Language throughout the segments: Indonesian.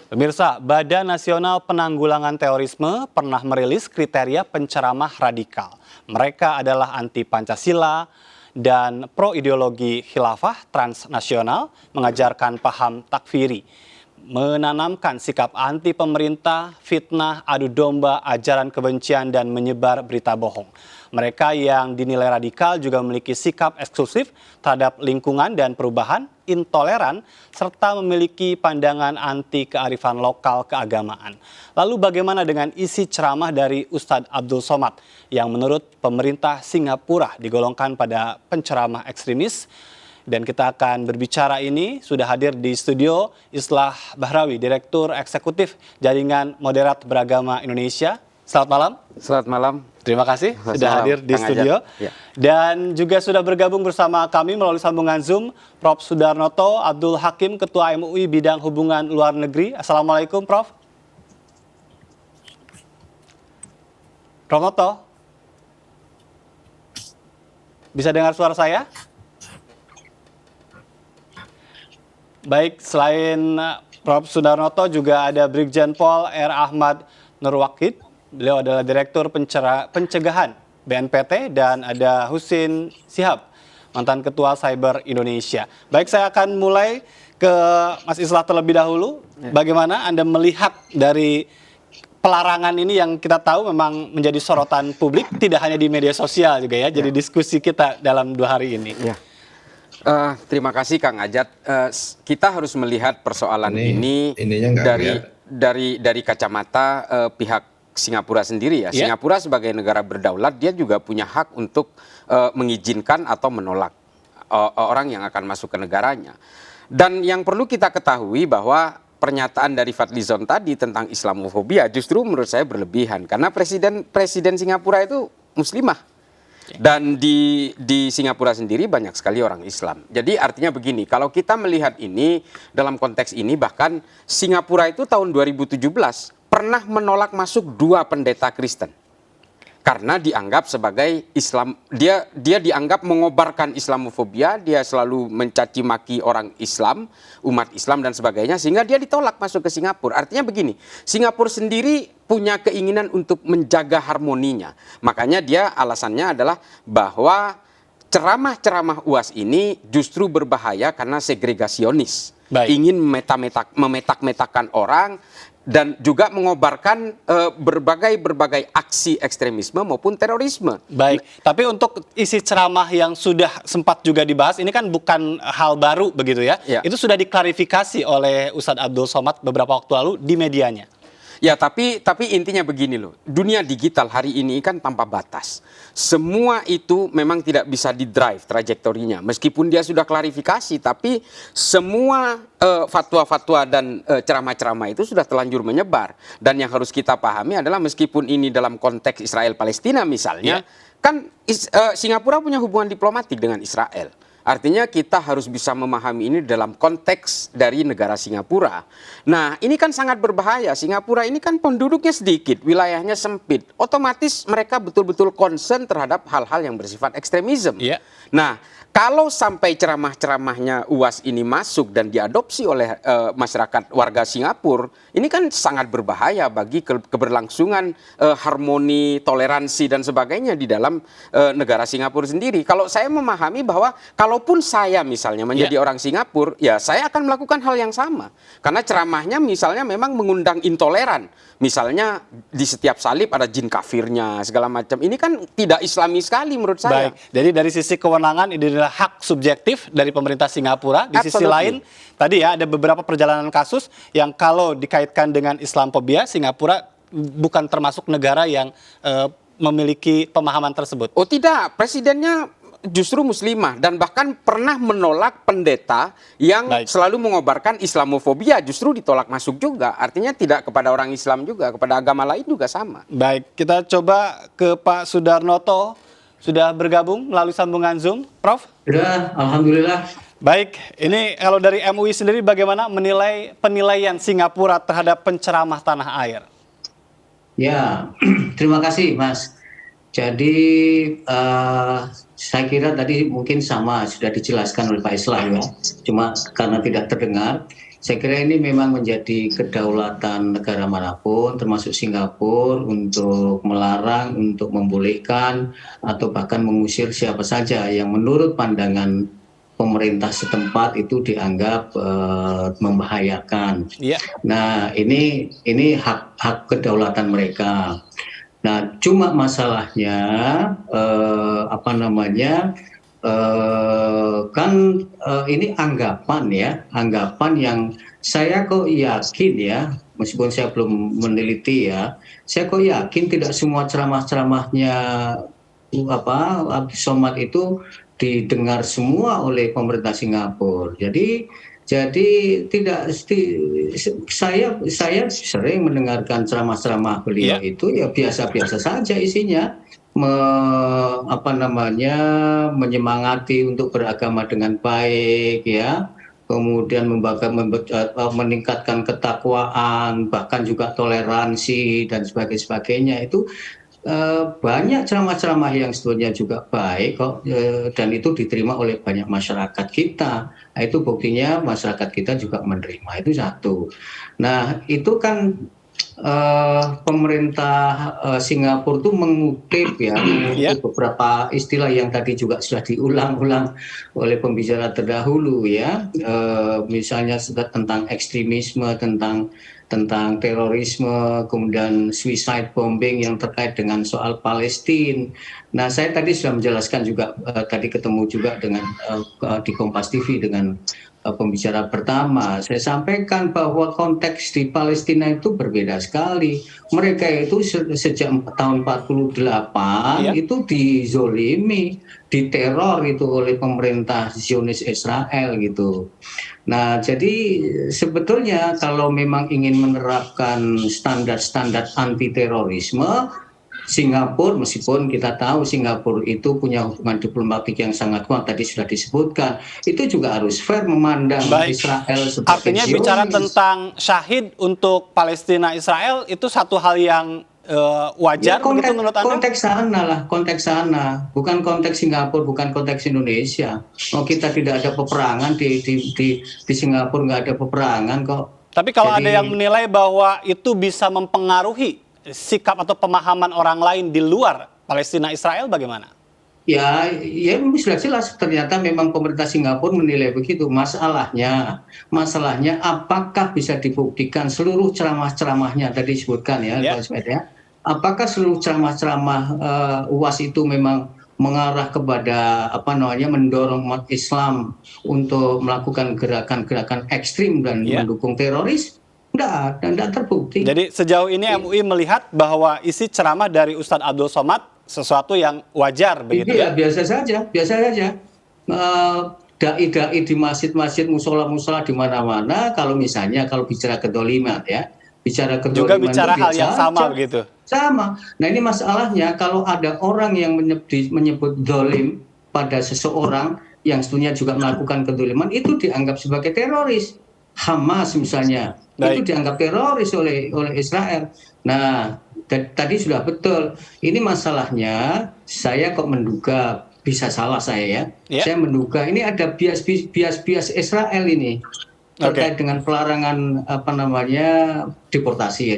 Pemirsa, Badan Nasional Penanggulangan Terorisme pernah merilis kriteria penceramah radikal. Mereka adalah anti Pancasila dan pro ideologi khilafah transnasional, mengajarkan paham takfiri, menanamkan sikap anti pemerintah, fitnah, adu domba, ajaran kebencian, dan menyebar berita bohong. Mereka yang dinilai radikal juga memiliki sikap eksklusif terhadap lingkungan dan perubahan, intoleran, serta memiliki pandangan anti kearifan lokal keagamaan. Lalu bagaimana dengan isi ceramah dari Ustadz Abdul Somad yang menurut pemerintah Singapura digolongkan pada penceramah ekstremis? Dan kita akan berbicara ini, sudah hadir di studio Islah Bahrawi, Direktur Eksekutif Jaringan Moderat Beragama Indonesia. Selamat malam. Selamat malam. Terima kasih sudah hadir di studio. Ya. Dan juga sudah bergabung bersama kami melalui sambungan Zoom, Prof. Sudarnoto Abdul Hakim, Ketua MUI Bidang Hubungan Luar Negeri. Assalamualaikum, Prof. Prof. Noto, bisa dengar suara saya? Baik, selain Prof. Sudarnoto juga ada Brigjen Pol R. Ahmad Nurwakid. Beliau adalah Direktur Pencegahan BNPT, dan ada Husin Sihab, mantan Ketua Cyber Indonesia. Baik, saya akan mulai ke Mas Islah terlebih dahulu. Bagaimana Anda melihat dari pelarangan ini yang kita tahu memang menjadi sorotan publik, tidak hanya di media sosial juga ya, jadi diskusi kita dalam 2 hari ini. Ya. Terima kasih Kang Ajat. Kita harus melihat persoalan ini dari kacamata pihak Singapura sendiri ya. Singapura sebagai negara berdaulat, dia juga punya hak untuk mengizinkan atau menolak orang yang akan masuk ke negaranya. Dan yang perlu kita ketahui bahwa pernyataan dari Fadlizon tadi tentang Islamofobia justru menurut saya berlebihan, karena presiden Singapura itu muslimah. Dan di Singapura sendiri banyak sekali orang Islam. Jadi artinya begini, kalau kita melihat ini dalam konteks ini, bahkan Singapura itu tahun 2017 pernah menolak masuk 2 pendeta Kristen. Karena dianggap sebagai Islam, dia dianggap mengobarkan Islamofobia, dia selalu mencaci maki orang Islam, umat Islam dan sebagainya, sehingga dia ditolak masuk ke Singapura. Artinya begini, Singapura sendiri punya keinginan untuk menjaga harmoninya. Makanya dia alasannya adalah bahwa ceramah-ceramah UAS ini justru berbahaya karena segregasionis. Ingin memetak-metakan orang, dan juga mengobarkan berbagai aksi ekstremisme maupun terorisme. Baik, tapi untuk isi ceramah yang sudah sempat juga dibahas, ini kan bukan hal baru begitu ya? Ya. Itu sudah diklarifikasi oleh Ustadz Abdul Somad beberapa waktu lalu di medianya. Ya, tapi intinya begini loh, dunia digital hari ini kan tanpa batas. Semua itu memang tidak bisa di-drive trajektorinya. Meskipun dia sudah klarifikasi, tapi semua fatwa-fatwa dan ceramah-ceramah itu sudah terlanjur menyebar. Dan yang harus kita pahami adalah meskipun ini dalam konteks Israel-Palestina misalnya, kan Singapura punya hubungan diplomatik dengan Israel. Artinya kita harus bisa memahami ini dalam konteks dari negara Singapura. Nah, ini kan sangat berbahaya. Singapura ini kan penduduknya sedikit, wilayahnya sempit. Otomatis mereka betul-betul concern terhadap hal-hal yang bersifat ekstremisme. Nah, kalau sampai ceramah-ceramahnya UAS ini masuk dan diadopsi oleh masyarakat warga Singapura, ini kan sangat berbahaya bagi keberlangsungan harmoni, toleransi dan sebagainya di dalam negara Singapura sendiri. Kalau saya memahami bahwa kalaupun saya misalnya menjadi orang Singapura, ya saya akan melakukan hal yang sama. Karena ceramahnya misalnya memang mengundang intoleran. Misalnya di setiap salib ada jin kafirnya, segala macam. Ini kan tidak islami sekali menurut saya. Baik, jadi dari sisi kewenangan ini adalah hak subjektif dari pemerintah Singapura. Di sisi lain, tadi ya ada beberapa perjalanan kasus yang kalau dikaitkan dengan Islamofobia, Singapura bukan termasuk negara yang memiliki pemahaman tersebut. Oh tidak, presidennya justru muslimah dan bahkan pernah menolak pendeta yang selalu mengobarkan Islamofobia, justru ditolak masuk juga. Artinya tidak kepada orang Islam juga, kepada agama lain juga sama. Baik, kita coba ke Pak Sudarnoto. Sudah bergabung melalui sambungan Zoom, Prof? Sudah, alhamdulillah. Baik, ini kalau dari MUI sendiri bagaimana menilai penilaian Singapura terhadap penceramah tanah air? Ya, terima kasih Mas. Jadi saya kira tadi mungkin sama sudah dijelaskan oleh Pak Islah ya. Cuma karena tidak terdengar, Saya kira ini memang menjadi kedaulatan negara manapun, termasuk Singapura, untuk melarang, untuk membolehkan, atau bahkan mengusir siapa saja yang menurut pandangan pemerintah setempat itu dianggap membahayakan. Iya. Nah, ini hak kedaulatan mereka. Nah, cuma masalahnya ini anggapan yang saya kok yakin ya, meskipun saya belum meneliti ya, saya kok yakin tidak semua ceramah-ceramahnya Abdul Somad itu didengar semua oleh pemerintah Singapura. Jadi tidak saya sering mendengarkan ceramah-ceramah beliau itu ya biasa-biasa saja isinya. Menyemangati untuk beragama dengan baik ya, kemudian meningkatkan ketakwaan, bahkan juga toleransi dan sebagainya. Itu banyak ceramah-ceramah yang sebetulnya juga baik kok, dan itu diterima oleh banyak masyarakat kita. Nah, itu buktinya masyarakat kita juga menerima, itu satu. Nah, itu kan pemerintah Singapura itu mengutip beberapa istilah yang tadi juga sudah diulang-ulang oleh pembicara terdahulu ya, misalnya tentang ekstremisme, tentang terorisme, kemudian suicide bombing yang terkait dengan soal Palestina. Nah, saya tadi sudah menjelaskan juga, tadi ketemu juga dengan di Kompas TV dengan pembicara pertama, saya sampaikan bahwa konteks di Palestina itu berbeda sekali. Mereka itu sejak tahun 48 itu dizolimi, diteror itu oleh pemerintah Zionis Israel gitu. Nah, jadi sebetulnya kalau memang ingin menerapkan standar-standar anti terorisme, Singapura, meskipun kita tahu Singapura itu punya hubungan diplomatik yang sangat kuat, tadi sudah disebutkan, itu juga harus fair memandang Israel sebagai Artinya Zionis. bicara tentang syahid untuk Palestina Israel itu satu hal yang wajar begitu menurut Anda? Konteks sana, bukan konteks Singapura, bukan konteks Indonesia. Kita tidak ada peperangan di Singapura, nggak ada peperangan kok. Tapi kalau ada yang menilai bahwa itu bisa mempengaruhi sikap atau pemahaman orang lain di luar Palestina Israel, bagaimana? Ya sudah jelas ternyata memang pemerintah Singapura menilai begitu. Masalahnya apakah bisa dibuktikan seluruh ceramah-ceramahnya tadi disebutkan ya, apakah seluruh ceramah-ceramah UAS itu memang mengarah kepada mendorong umat Islam untuk melakukan gerakan-gerakan ekstrim dan mendukung teroris? Tidak terbukti. Jadi sejauh ini MUI melihat bahwa isi ceramah dari Ustadz Abdul Somad sesuatu yang wajar begitu ya? Biasa saja. Dai-dai di masjid-masjid, musola-musola di mana-mana, kalau bicara kedoliman ya, juga bicara hal yang sama begitu. Sama. Nah, ini masalahnya kalau ada orang yang menyebut dolim pada seseorang yang sebetulnya juga melakukan kedoliman, itu dianggap sebagai teroris. Hamas misalnya, itu dianggap teroris oleh Israel. Nah, tadi sudah betul. Ini masalahnya, saya kok menduga, bisa salah saya ya. Saya menduga ini ada bias Israel ini terkait dengan pelarangan deportasi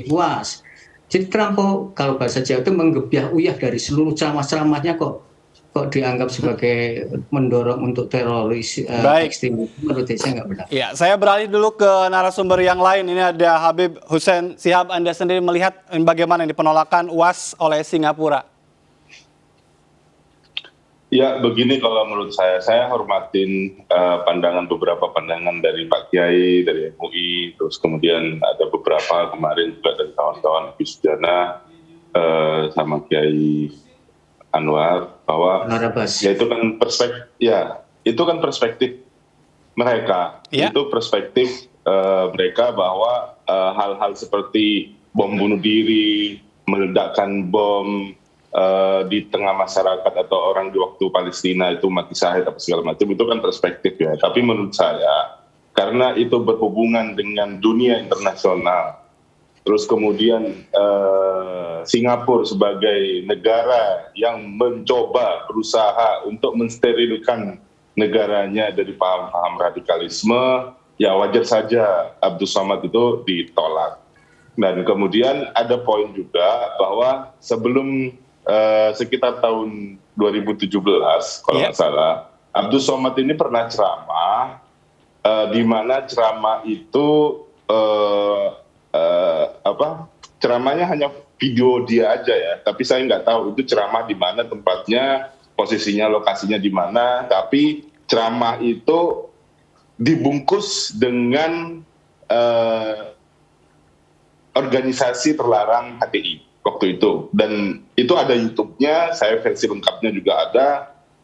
UAS. Jadi Trump kalau bahasa Jawa itu menggebyah uyah dari seluruh ceramah-ceramahnya kok dianggap sebagai mendorong untuk teroris ekstrim. Menurut saya nggak benar. Ya, saya beralih dulu ke narasumber yang lain. Ini ada Habib Hussein Shihab. Anda sendiri melihat bagaimana ini penolakan UAS oleh Singapura? Ya, begini kalau menurut saya hormatin beberapa pandangan dari Pak Kiai, dari MUI, terus kemudian ada beberapa kemarin juga dari kawan-kawan Fisjana sama Kiai Anwar, bahwa itu kan perspektif mereka. Itu perspektif mereka bahwa hal-hal seperti bom bunuh diri, meledakkan bom di tengah masyarakat atau orang di waktu Palestina itu mati syahid apa segala macam, itu kan perspektif ya. Tapi menurut saya, karena itu berhubungan dengan dunia internasional, terus kemudian Singapura sebagai negara yang berusaha untuk mensterilkan negaranya dari paham-paham radikalisme, ya wajar saja Abdus Somad itu ditolak. Dan kemudian ada poin juga bahwa sebelum sekitar tahun 2017 kalau nggak salah, Abdus Somad ini pernah ceramah, di mana ceramah itu ceramahnya hanya video dia aja ya, tapi saya nggak tahu itu ceramah di mana tempatnya, posisinya, lokasinya di mana, tapi ceramah itu dibungkus dengan organisasi terlarang HTI waktu itu, dan itu ada YouTube-nya, saya versi lengkapnya juga ada,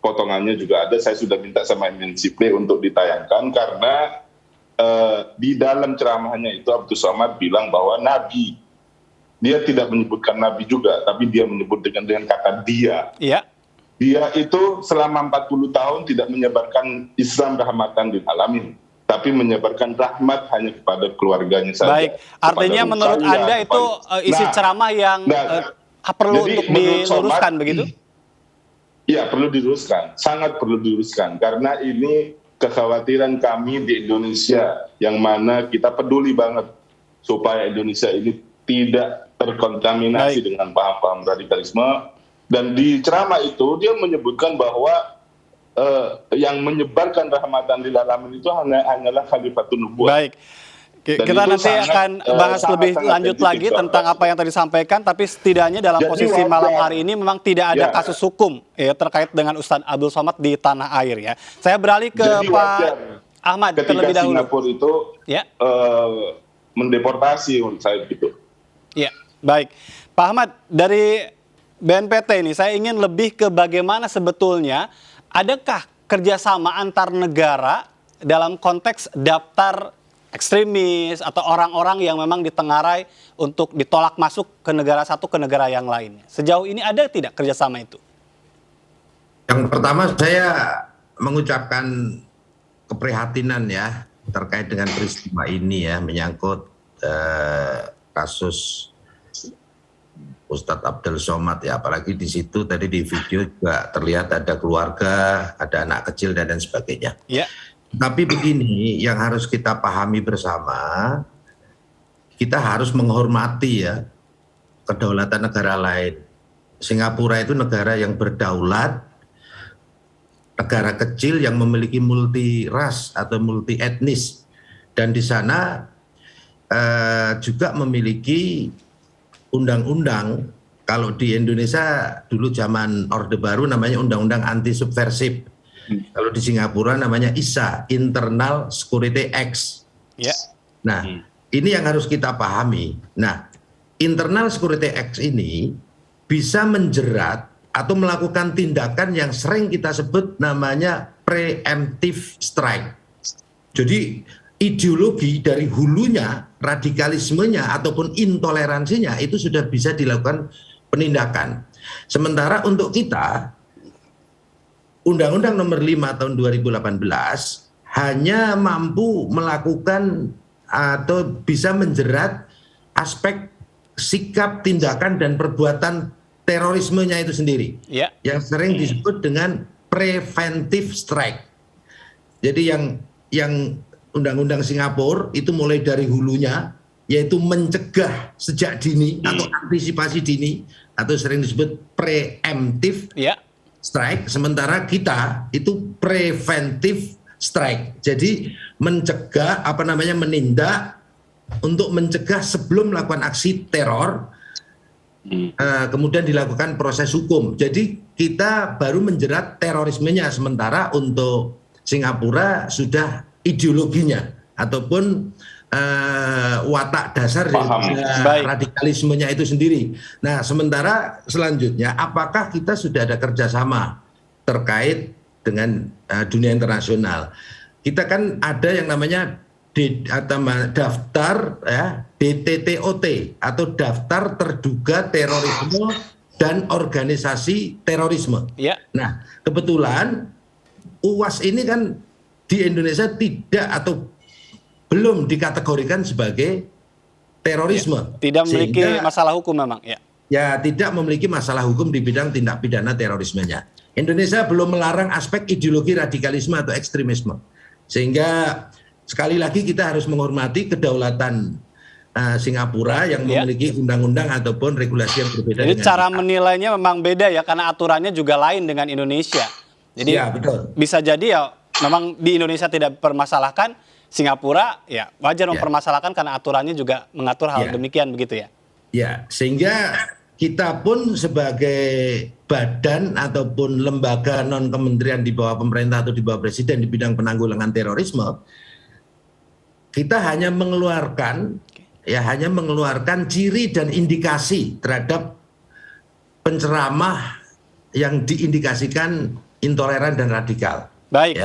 potongannya juga ada, saya sudah minta sama MNC Play untuk ditayangkan karena di dalam ceramahnya itu Abdus Somad bilang bahwa Nabi, dia tidak menyebutkan Nabi juga, tapi dia menyebut dengan kata dia. Iya. Dia itu selama 40 tahun tidak menyebarkan Islam rahmatan lil alamin, tapi menyebarkan rahmat hanya kepada keluarganya saja. Baik, artinya menurut Anda itu isi ceramah yang perlu untuk diluruskan begitu? Iya, perlu diluruskan, sangat perlu diluruskan, karena ini kekhawatiran kami di Indonesia, yang mana kita peduli banget supaya Indonesia ini tidak terkontaminasi dengan paham-paham radikalisme. Dan di ceramah itu dia menyebutkan bahwa yang menyebarkan rahmatan lil alamin itu hanyalah khalifatun nubuwah. Baik. Kita nanti akan bahas lebih lanjut lagi tentang apa yang tadi disampaikan, tapi setidaknya dalam posisi malam hari ini memang tidak ada kasus hukum ya terkait dengan Ustadz Abdul Somad di tanah air ya. Saya beralih ke Pak Ahmad terlebih dahulu. Singapura itu mendeportasi menurut saya gitu. Ya, baik. Pak Ahmad, dari BNPT ini saya ingin lebih ke bagaimana sebetulnya adakah kerjasama antar negara dalam konteks daftar ekstremis atau orang-orang yang memang ditengarai untuk ditolak masuk ke negara satu ke negara yang lainnya. Sejauh ini ada tidak kerjasama itu? Yang pertama saya mengucapkan keprihatinan ya terkait dengan peristiwa ini ya, menyangkut kasus Ustadz Abdul Somad ya, apalagi di situ tadi di video juga terlihat ada keluarga, ada anak kecil dan lain sebagainya. Ya. Tapi begini, yang harus kita pahami bersama, kita harus menghormati ya kedaulatan negara lain. Singapura itu negara yang berdaulat, negara kecil yang memiliki multi ras atau multi etnis, dan di sana juga memiliki undang-undang. Kalau di Indonesia dulu zaman Orde Baru namanya undang-undang anti subversif. Kalau di Singapura namanya ISA, Internal Security Act. Nah, ini yang harus kita pahami. Nah, Internal Security Act ini bisa menjerat atau melakukan tindakan yang sering kita sebut namanya preemptive strike. Jadi ideologi dari hulunya, radikalismenya ataupun intoleransinya itu sudah bisa dilakukan penindakan. Sementara untuk kita, Undang-Undang Nomor 5 Tahun 2018 hanya mampu melakukan atau bisa menjerat aspek sikap, tindakan, dan perbuatan terorismenya itu sendiri. Yang sering disebut dengan preventive strike. Jadi yang Undang-Undang Singapura itu mulai dari hulunya, yaitu mencegah sejak dini atau antisipasi dini, atau sering disebut preemptive strike. Sementara kita itu preventive strike. Jadi mencegah, menindak untuk mencegah sebelum melakukan aksi teror, kemudian dilakukan proses hukum. Jadi kita baru menjerat terorismenya, sementara untuk Singapura sudah ideologinya ataupun watak dasar dari radikalismenya itu sendiri. Nah, sementara selanjutnya, apakah kita sudah ada kerjasama terkait dengan dunia internasional? Kita kan ada yang namanya daftar ya, DTTOT atau daftar terduga terorisme dan organisasi terorisme. Nah, kebetulan UAS ini kan di Indonesia tidak atau belum dikategorikan sebagai terorisme. Tidak memiliki masalah hukum memang. Ya, tidak memiliki masalah hukum di bidang tindak pidana terorismenya. Indonesia belum melarang aspek ideologi radikalisme atau ekstremisme. Sehingga sekali lagi kita harus menghormati kedaulatan Singapura yang memiliki undang-undang ataupun regulasi yang berbeda. Jadi cara menilainya memang beda ya, karena aturannya juga lain dengan Indonesia. Jadi ya, betul. Bisa jadi ya memang di Indonesia tidak dipermasalahkan, Singapura ya wajar mempermasalahkan karena aturannya juga mengatur hal demikian begitu ya. Ya, sehingga kita pun sebagai badan ataupun lembaga non kementerian di bawah pemerintah atau di bawah presiden di bidang penanggulangan terorisme, kita hanya mengeluarkan ciri dan indikasi terhadap penceramah yang diindikasikan intoleran dan radikal. Baik,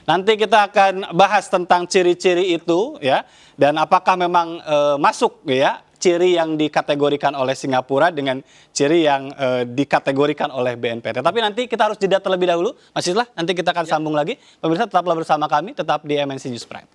nanti kita akan bahas tentang ciri-ciri itu ya, dan apakah memang masuk ya ciri yang dikategorikan oleh Singapura dengan ciri yang dikategorikan oleh BNPT. Tapi nanti kita harus jeda terlebih dahulu, Mas Islah, nanti kita akan sambung lagi. Pemirsa tetaplah bersama kami, tetap di MNC News Prime.